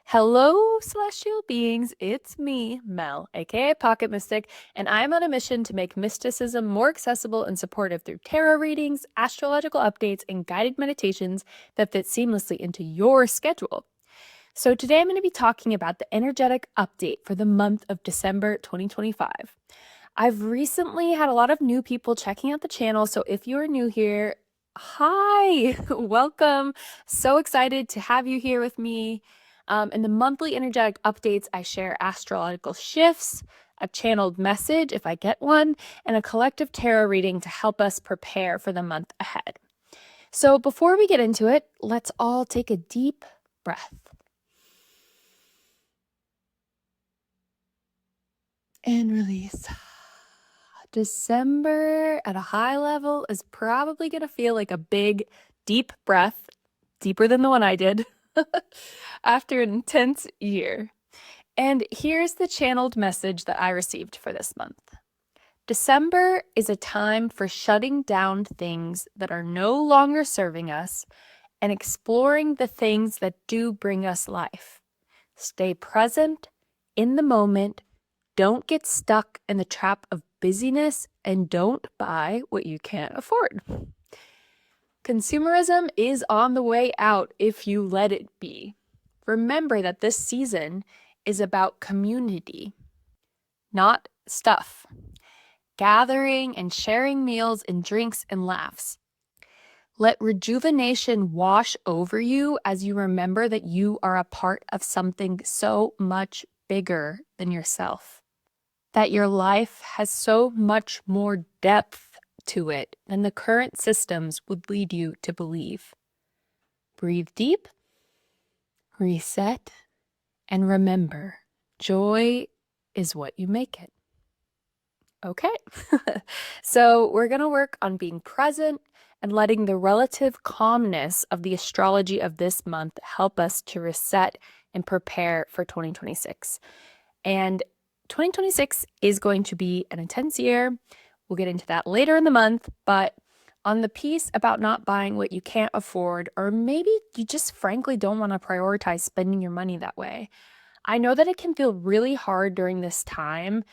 Hello, celestial beings. It's me, Mel, aka Pocket Mystic, and I'm on a mission to make mysticism more accessible and supportive through tarot readings, astrological updates, and guided meditations that fit seamlessly into your schedule. So, today I'm going to be talking about the energetic update for the month of December 2025. I've recently had a lot of new people checking out the channel, so if you're new here, hi, welcome. So excited to have you here with me. In the monthly energetic updates, I share astrological shifts, a channeled message if I get one, and a collective tarot reading to help us prepare for the month ahead. So before we get into it, let's all take a deep breath. And release. December at a high level is probably going to feel like a big, deep breath, deeper than the one I did, after an intense year. And here's the channeled message that I received for this month. December is a time for shutting down things that are no longer serving us and exploring the things that do bring us life. Stay present in the moment. Don't get stuck in the trap of busyness, and don't buy what you can't afford. Consumerism is on the way out if you let it be. Remember that this season is about community, not stuff. Gathering and sharing meals and drinks and laughs. Let rejuvenation wash over you as you remember that you are a part of something so much bigger than yourself. That your life has so much more depth to it than the current systems would lead you to believe. Breathe deep, reset, and remember, joy is what you make it. Okay, so we're going to work on being present and letting the relative calmness of the astrology of this month help us to reset and prepare for 2026. And 2026 is going to be an intense year. We'll get into that later in the month, but on the piece about not buying what you can't afford, or maybe you just frankly don't want to prioritize spending your money that way. I know that it can feel really hard during this time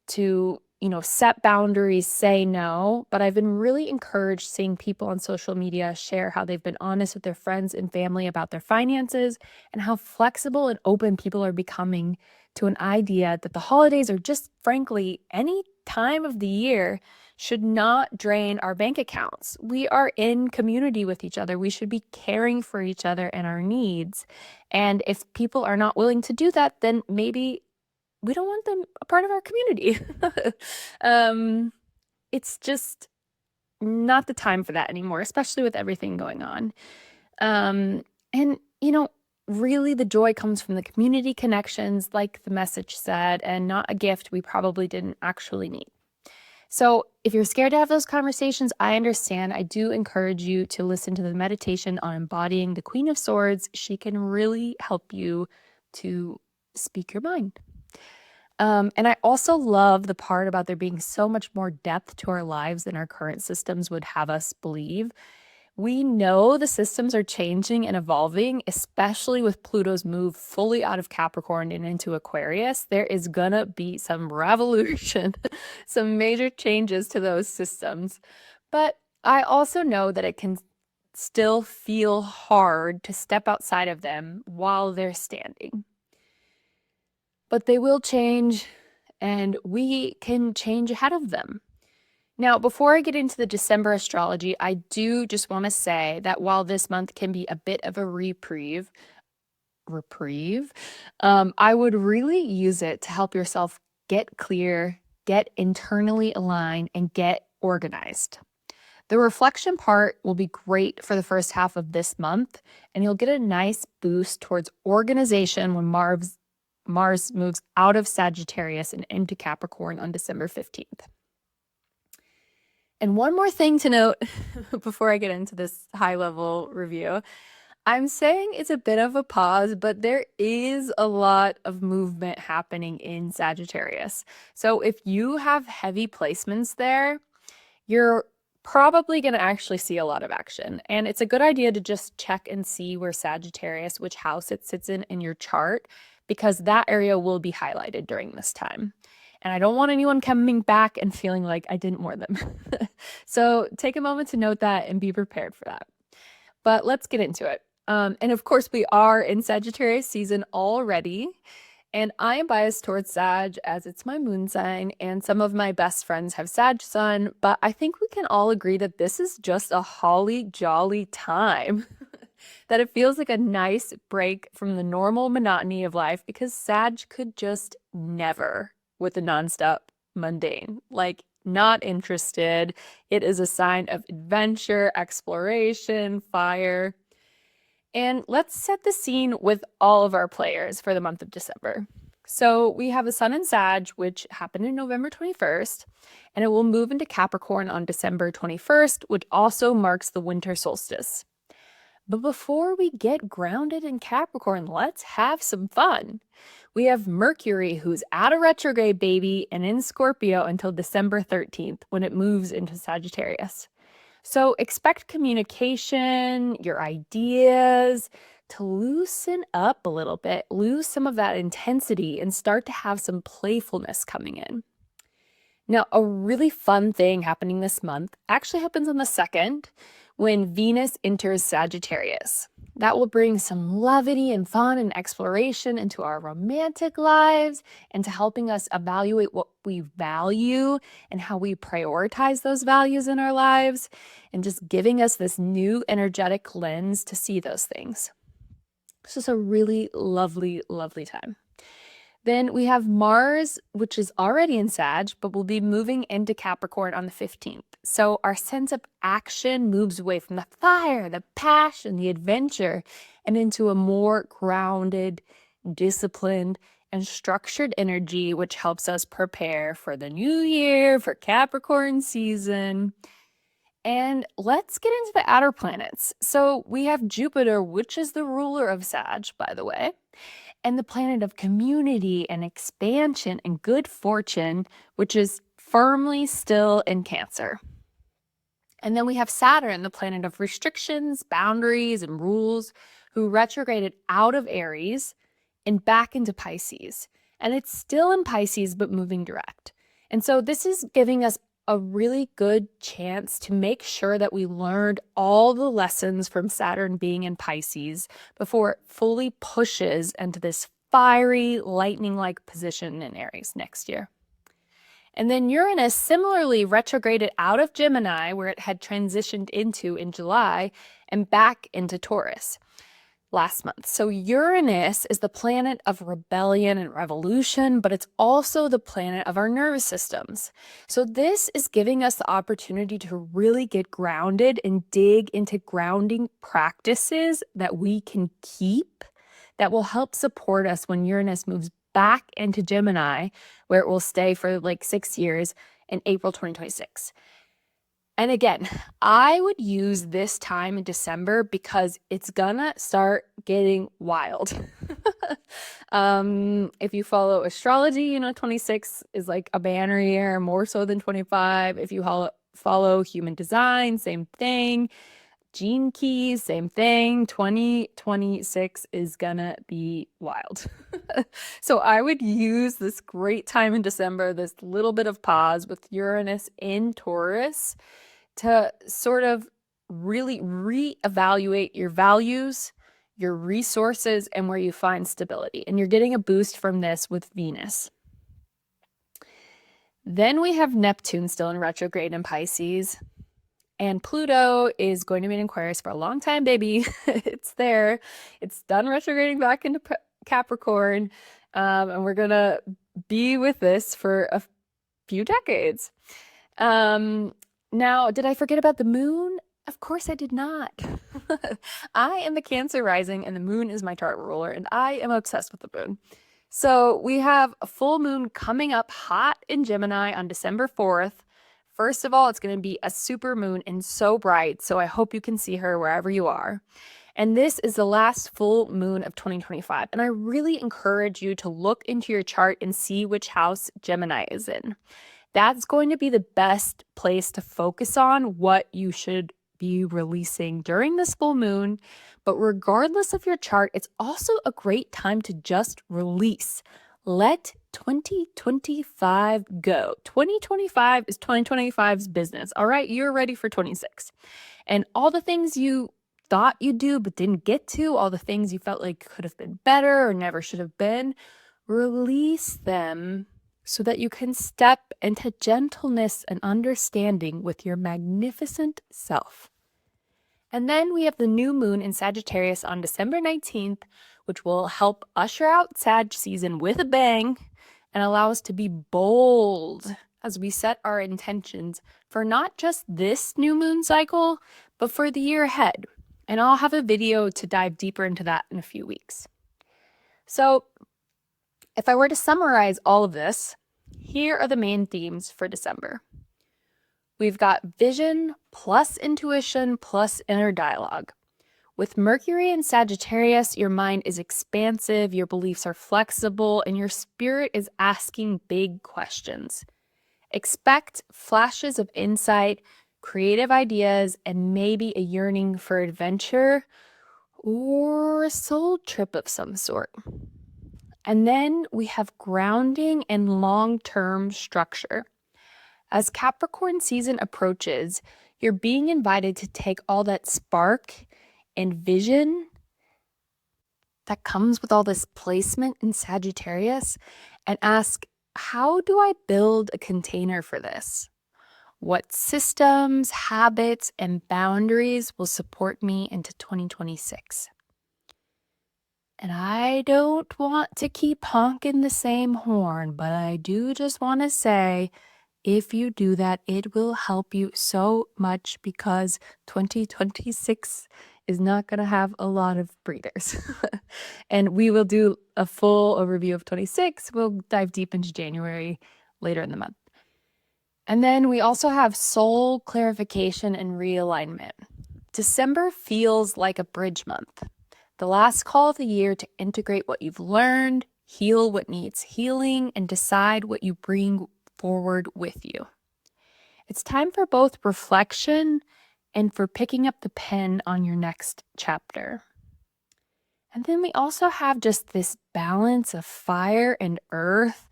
to, set boundaries, say no, but I've been really encouraged seeing people on social media share how they've been honest with their friends and family about their finances and how flexible and open people are becoming to an idea that the holidays, or just frankly any time of the year, should not drain our bank accounts. We are in community with each other. We should be caring for each other and our needs. And if people are not willing to do that, then maybe we don't want them a part of our community. It's just not the time for that anymore, especially with everything going on. And, really the joy comes from the community connections, like the message said, and not a gift we probably didn't actually need. So if you're scared to have those conversations, I understand. I do encourage you to listen to the meditation on embodying the Queen of Swords. She can really help you to speak your mind. And I also love the part about there being so much more depth to our lives than our current systems would have us believe. We know the systems are changing and evolving, especially with Pluto's move fully out of Capricorn and into Aquarius. There is gonna be some revolution, some major changes to those systems. But I also know that it can still feel hard to step outside of them while they're standing. But they will change, and we can change ahead of them. Now, before I get into the December astrology, I do just want to say that while this month can be a bit of a reprieve, I would really use it to help yourself get clear, get internally aligned, and get organized. The reflection part will be great for the first half of this month, and you'll get a nice boost towards organization when Mars moves out of Sagittarius and into Capricorn on December 15th. And one more thing to note before I get into this high-level review. I'm saying it's a bit of a pause, but there is a lot of movement happening in Sagittarius. So if you have heavy placements there, you're probably going to actually see a lot of action. And it's a good idea to just check and see where Sagittarius, which house it sits in your chart, because that area will be highlighted during this time. And I don't want anyone coming back and feeling like I didn't warn them. So take a moment to note that and be prepared for that. But let's get into it. And of course, we are in Sagittarius season already. And I am biased towards Sag as it's my moon sign, and some of my best friends have Sag sun, but I think we can all agree that this is just a holly jolly time. That it feels like a nice break from the normal monotony of life, because Sag could just never with the nonstop mundane. Like, not interested. It is a sign of adventure, exploration, fire. And let's set the scene with all of our players for the month of December. So we have a sun in Sag, which happened in November 21st, and it will move into Capricorn on December 21st, which also marks the winter solstice. But before we get grounded in Capricorn, let's have some fun. We have Mercury, who's out of retrograde, baby, and in Scorpio until December 13th, when it moves into Sagittarius. So expect communication, your ideas to loosen up a little bit, lose some of that intensity, and start to have some playfulness coming in. Now, a really fun thing happening this month actually happens on the 2nd, when Venus enters Sagittarius. That will bring some levity and fun and exploration into our romantic lives, and to helping us evaluate what we value and how we prioritize those values in our lives, and just giving us this new energetic lens to see those things. It's just a really lovely, lovely time. Then we have Mars, which is already in Sag, but will be moving into Capricorn on the 15th. So our sense of action moves away from the fire, the passion, the adventure, and into a more grounded, disciplined, and structured energy, which helps us prepare for the new year, for Capricorn season. And let's get into the outer planets. So we have Jupiter, which is the ruler of Sag, by the way, and the planet of community and expansion and good fortune, which is firmly still in Cancer. And then we have Saturn, the planet of restrictions, boundaries, and rules, who retrograded out of Aries and back into Pisces. And it's still in Pisces, but moving direct. And so this is giving us a really good chance to make sure that we learned all the lessons from Saturn being in Pisces before it fully pushes into this fiery, lightning-like position in Aries next year. And then Uranus similarly retrograded out of Gemini, where it had transitioned into in July, and back into Taurus last month. So Uranus is the planet of rebellion and revolution, but it's also the planet of our nervous systems. So this is giving us the opportunity to really get grounded and dig into grounding practices that we can keep, that will help support us when Uranus moves back into Gemini, where it will stay for like 6 years in April 2026. And again, I would use this time in December because it's gonna start getting wild. If you follow astrology, 26 is like a banner year, more so than 25. If you follow human design, same thing. Gene keys, same thing. 2026 is gonna be wild. So I would use this great time in December, this little bit of pause with Uranus in Taurus, to sort of really reevaluate your values, your resources, and where you find stability. And you're getting a boost from this with Venus. Then we have Neptune still in retrograde in Pisces. And Pluto is going to be in Aquarius for a long time, baby. It's there. It's done retrograding back into Capricorn. And we're going to be with this for a few decades. Now, did I forget about the moon? Of course I did not. I am the Cancer rising, and the moon is my chart ruler, and I am obsessed with the moon. So we have a full moon coming up hot in Gemini on December 4th. First of all, it's going to be a super moon and so bright, so I hope you can see her wherever you are. And this is the last full moon of 2025. And I really encourage you to look into your chart and see which house Gemini is in. That's going to be the best place to focus on what you should be releasing during this full moon. But regardless of your chart, it's also a great time to just release. Let 2025 go. 2025 is 2025's business. All right, you're ready for 26. And all the things you thought you'd do but didn't get to, all the things you felt like could have been better or never should have been, release them so that you can step into gentleness and understanding with your magnificent self. And then we have the new moon in Sagittarius on December 19th, which will help usher out Sag season with a bang and allow us to be bold as we set our intentions for not just this new moon cycle, but for the year ahead. And I'll have a video to dive deeper into that in a few weeks. So if I were to summarize all of this, here are the main themes for December. We've got vision plus intuition plus inner dialogue. With Mercury in Sagittarius, your mind is expansive, your beliefs are flexible, and your spirit is asking big questions. Expect flashes of insight, creative ideas, and maybe a yearning for adventure or a soul trip of some sort. And then we have grounding and long-term structure. As Capricorn season approaches, you're being invited to take all that spark and vision that comes with all this placement in Sagittarius and ask, how do I build a container for this? What systems, habits, and boundaries will support me into 2026? And I don't want to keep honking the same horn, but I do just want to say, if you do that, it will help you so much because 2026 is not going to have a lot of breathers. And we will do a full overview of 26. We'll dive deep into January later in the month. And then we also have soul clarification and realignment. December feels like a bridge month. The last call of the year to integrate what you've learned, heal what needs healing, and decide what you bring forward with you. It's time for both reflection and for picking up the pen on your next chapter. And then we also have just this balance of fire and earth,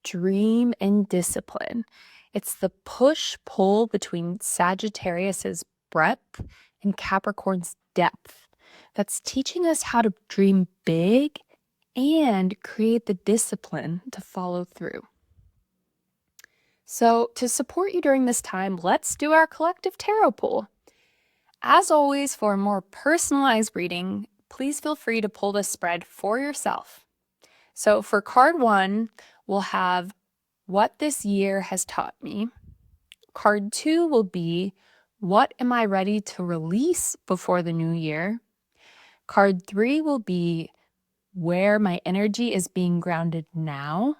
dream and discipline. It's the push-pull between Sagittarius's breadth and Capricorn's depth that's teaching us how to dream big and create the discipline to follow through. So to support you during this time, let's do our collective tarot pool. As always, for a more personalized reading, please feel free to pull this spread for yourself. So for card 1, we'll have what this year has taught me. Card 2 will be what am I ready to release before the new year? Card 3 will be where my energy is being grounded now.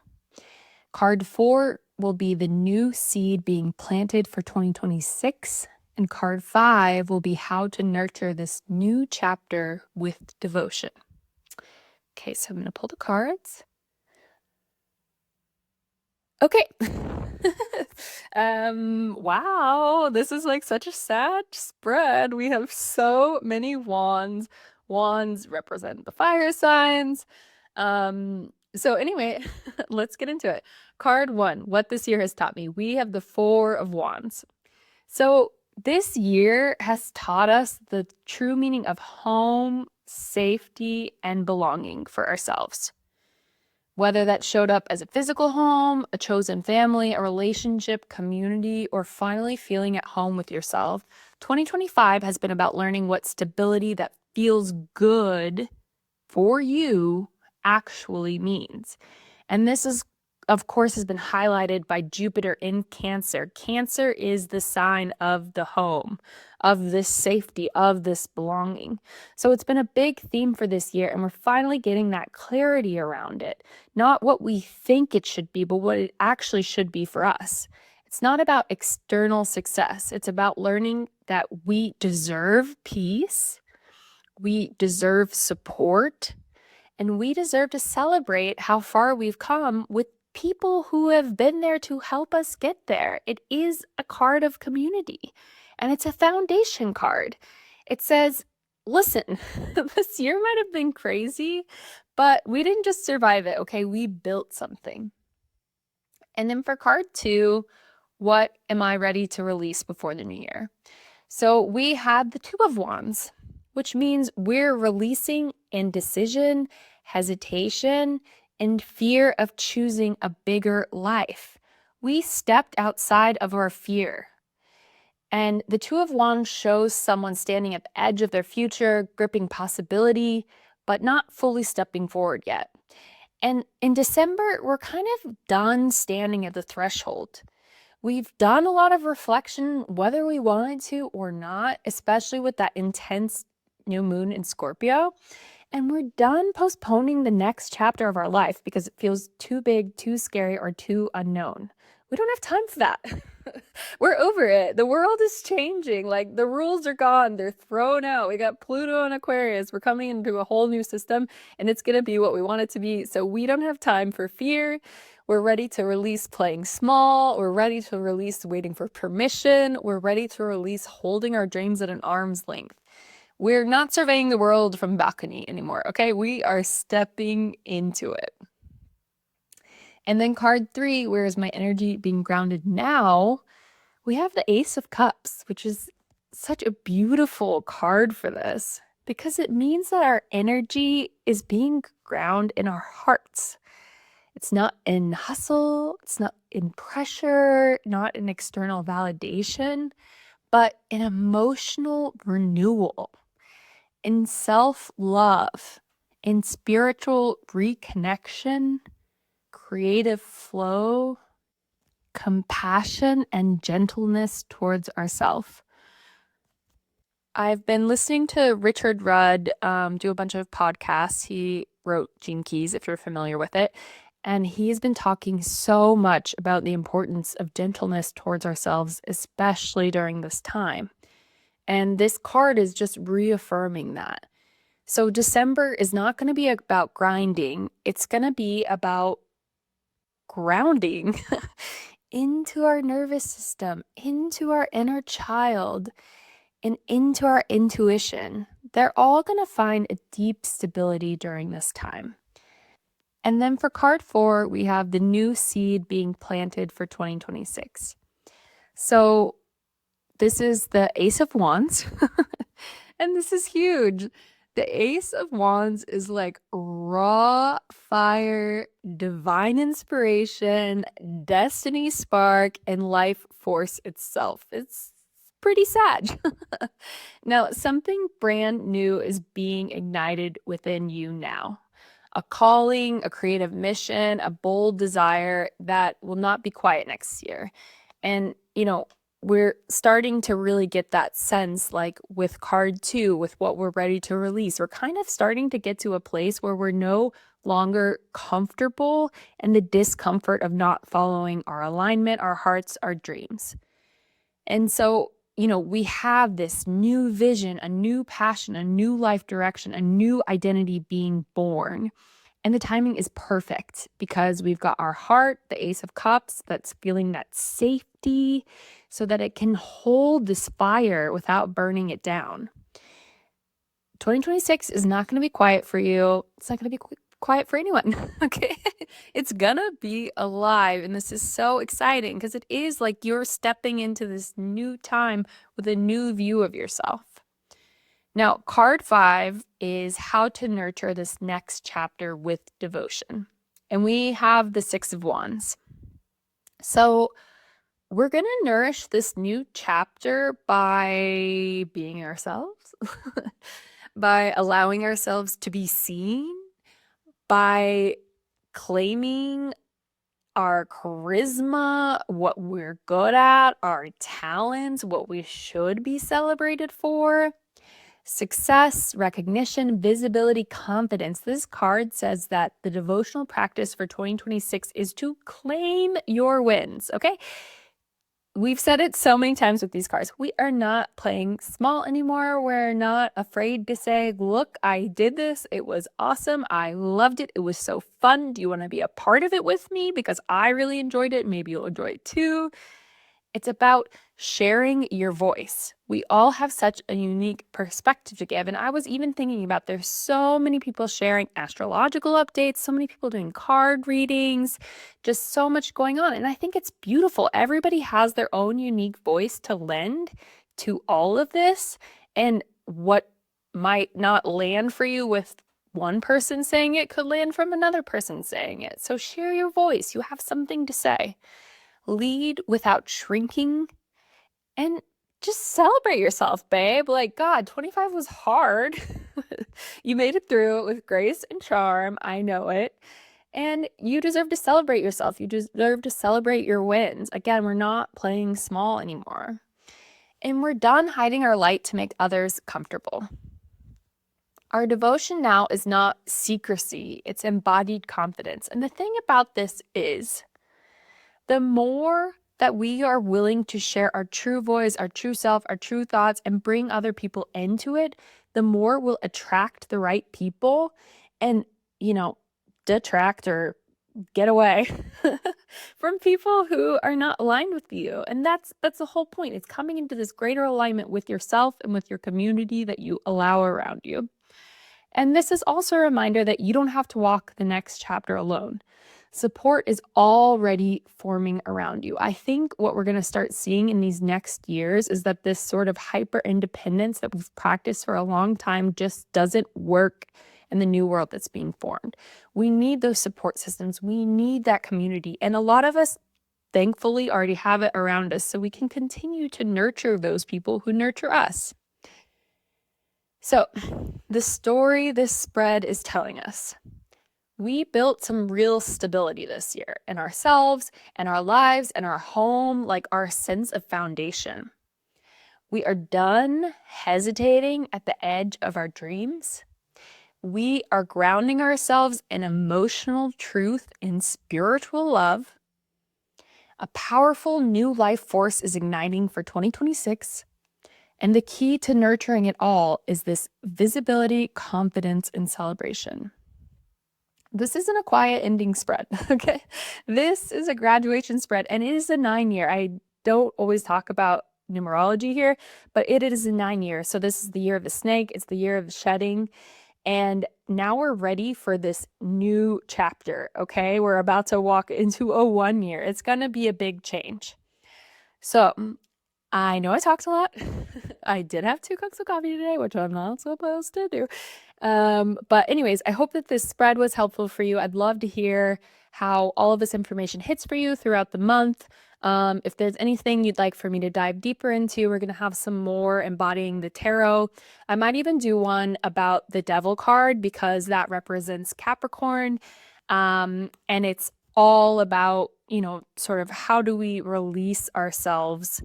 Card 4 will be the new seed being planted for 2026. And card 5 will be how to nurture this new chapter with devotion. Okay, so I'm going to pull the cards. Okay. Wow, this is like such a sad spread. We have so many wands. Wands represent the fire signs. So anyway, let's get into it. Card 1, what this year has taught me. We have the 4 of Wands. So this year has taught us the true meaning of home, safety, and belonging for ourselves. Whether that showed up as a physical home, a chosen family, a relationship, community, or finally feeling at home with yourself, 2025 has been about learning what stability that feels good for you actually means. And this is, of course, has been highlighted by Jupiter in Cancer. Cancer is the sign of the home, of this safety, of this belonging. So it's been a big theme for this year, and we're finally getting that clarity around it. Not what we think it should be, but what it actually should be for us. It's not about external success. It's about learning that we deserve peace, we deserve support, and we deserve to celebrate how far we've come with people who have been there to help us get there. It is a card of community, and it's a foundation card. It says, listen, this year might have been crazy, but we didn't just survive it, okay? We built something. And then for card 2, what am I ready to release before the new year? So we had the 2 of Wands, which means we're releasing indecision, hesitation, and fear of choosing a bigger life. We stepped outside of our fear. And the 2 of Wands shows someone standing at the edge of their future, gripping possibility, but not fully stepping forward yet. And in December, we're kind of done standing at the threshold. We've done a lot of reflection, whether we wanted to or not, especially with that intense new moon in Scorpio. And we're done postponing the next chapter of our life because it feels too big, too scary, or too unknown. We don't have time for that. We're over it. The world is changing. Like, the rules are gone. They're thrown out. We got Pluto and Aquarius. We're coming into a whole new system, and it's going to be what we want it to be. So we don't have time for fear. We're ready to release playing small. We're ready to release waiting for permission. We're ready to release holding our dreams at an arm's length. We're not surveying the world from balcony anymore, okay? We are stepping into it. And then card 3, where is my energy being grounded now? We have the Ace of Cups, which is such a beautiful card for this because it means that our energy is being grounded in our hearts. It's not in hustle, it's not in pressure, not in external validation, but in emotional renewal, in self-love, in spiritual reconnection, creative flow, compassion, and gentleness towards ourselves. I've been listening to Richard Rudd do a bunch of podcasts. He wrote Gene Keys, if you're familiar with it. And he's been talking so much about the importance of gentleness towards ourselves, especially during this time. And this card is just reaffirming that. So December is not going to be about grinding. It's going to be about grounding into our nervous system, into our inner child, and into our intuition. They're all going to find a deep stability during this time. And then for card 4, we have the new seed being planted for 2026. So this is the Ace of Wands, and this is huge. The Ace of Wands is like raw fire, divine inspiration, destiny spark, and life force itself. It's pretty sad. Now, something brand new is being ignited within you now. A calling, a creative mission, a bold desire that will not be quiet next year. And, we're starting to really get that sense, like with card 2, with what we're ready to release. We're kind of starting to get to a place where we're no longer comfortable in the discomfort of not following our alignment, our hearts, our dreams. And so, we have this new vision, a new passion, a new life direction, a new identity being born. And the timing is perfect because we've got our heart, the Ace of Cups, that's feeling that safety so that it can hold this fire without burning it down. 2026 is not going to be quiet for you. It's not going to be quiet for anyone, okay? It's going to be alive, and this is so exciting because it is like you're stepping into this new time with a new view of yourself. Now, card 5 is how to nurture this next chapter with devotion. And we have the 6 of Wands. So we're going to nourish this new chapter by being ourselves, by allowing ourselves to be seen, by claiming our charisma, what we're good at, our talents, what we should be celebrated for. Success, recognition, visibility, confidence. This card says that the devotional practice for 2026 is to claim your wins, okay? we've said it so many times with these cards. We are not playing small anymore. We're not afraid to say, look, I did this. It was awesome. I loved it. It was so fun. Do you want to be a part of it with me? Because I really enjoyed it. Maybe you'll enjoy it too. It's about sharing your voice. We all have such a unique perspective to give. And I was even thinking about there's so many people sharing astrological updates, so many people doing card readings, just so much going on. And I think it's beautiful. Everybody has their own unique voice to lend to all of this. And what might not land for you with one person saying it could land from another person saying it. So share your voice. You have something to say. Lead without shrinking, and just celebrate yourself, babe. Like, God, 25 was hard. You made it through it with grace and charm. I know it. And you deserve to celebrate yourself. You deserve to celebrate your wins. Again, we're not playing small anymore. And we're done hiding our light to make others comfortable. Our devotion now is not secrecy, it's embodied confidence. And the thing about this is, the more that we are willing to share our true voice, our true self, our true thoughts, and bring other people into it, the more we'll attract the right people and, detract or get away from people who are not aligned with you. And that's the whole point. It's coming into this greater alignment with yourself and with your community that you allow around you. And this is also a reminder that you don't have to walk the next chapter alone. Support is already forming around you. I think what we're going to start seeing in these next years is that this sort of hyper independence that we've practiced for a long time just doesn't work in the new world that's being formed. We need those support systems. We need that community. And a lot of us, thankfully, already have it around us, so we can continue to nurture those people who nurture us. So, the story this spread is telling us: we built some real stability this year in ourselves and our lives and our home, like our sense of foundation. We are done hesitating at the edge of our dreams. We are grounding ourselves in emotional truth and spiritual love. A powerful new life force is igniting for 2026. And the key to nurturing it all is this visibility, confidence, and celebration. This isn't a quiet ending spread, okay? This is a graduation spread, and it is a 9-year. I don't always talk about numerology here, but it is a 9-year. So this is the year of the snake. It's the year of shedding. And now we're ready for this new chapter, okay? We're about to walk into a 1-year. It's going to be a big change. So I know I talked a lot. I did have 2 cups of coffee today, which I'm not supposed to do. But anyways, I hope that this spread was helpful for you. I'd love to hear how all of this information hits for you throughout the month. If there's anything you'd like for me to dive deeper into, we're going to have some more embodying the tarot. I might even do one about the Devil card, because that represents Capricorn. And it's all about, sort of how do we release ourselves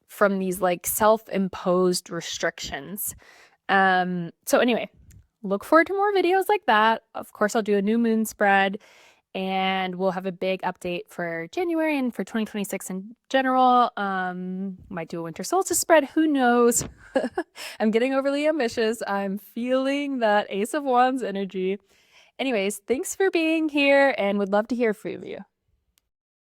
from these like self-imposed restrictions. So anyway, look forward to more videos like that. Of course, I'll do a new moon spread, and we'll have a big update for January and for 2026 in general. Might do a winter solstice spread. Who knows? I'm getting overly ambitious. I'm feeling that Ace of Wands energy. Anyways, thanks for being here, and would love to hear from you.